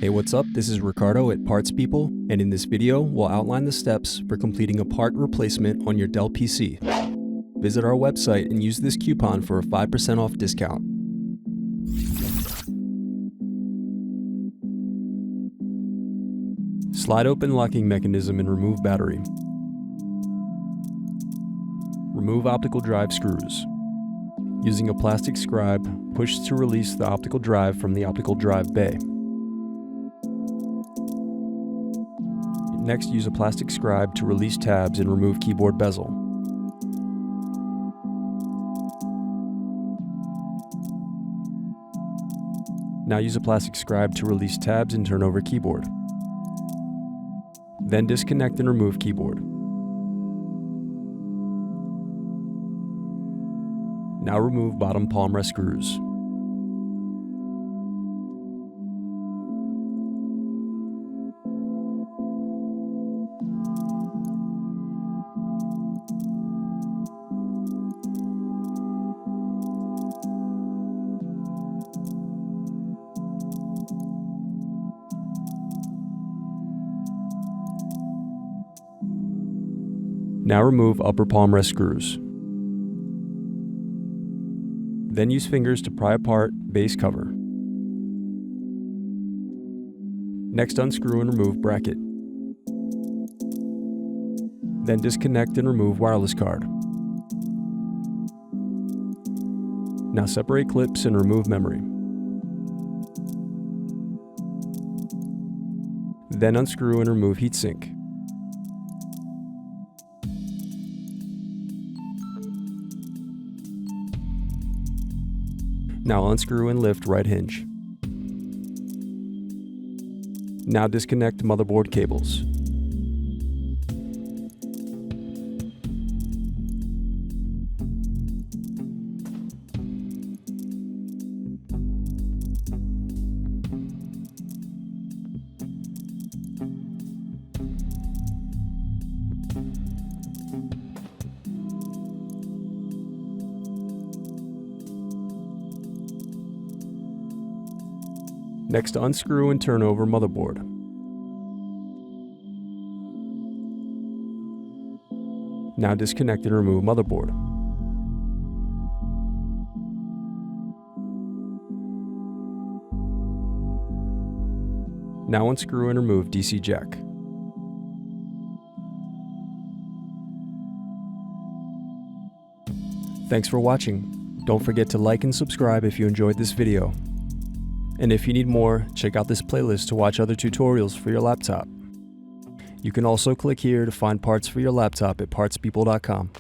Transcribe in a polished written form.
Hey, what's up? This is Ricardo at Parts People, and in this video, we'll outline the steps for completing a part replacement on your Dell PC. Visit our website and use this coupon for a 5% off discount. Slide open locking mechanism and remove battery. Remove optical drive screws. Using a plastic scribe, push to release the optical drive from the optical drive bay. Next, use a plastic scribe to release tabs and remove keyboard bezel. Now use a plastic scribe to release tabs and turn over keyboard. Then disconnect and remove keyboard. Now remove bottom palmrest screws. Now remove upper palmrest screws. Then use fingers to pry apart base cover. Next, unscrew and remove bracket. Then disconnect and remove wireless card. Now separate clips and remove memory. Then unscrew and remove heatsink. Now unscrew and lift right hinge. Now disconnect motherboard cables. Next, unscrew and turn over motherboard. Now disconnect and remove motherboard. Now unscrew and remove DC jack. Thanks for watching. Don't forget to like and subscribe if you enjoyed this video. And if you need more, check out this playlist to watch other tutorials for your laptop. You can also click here to find parts for your laptop at partspeople.com.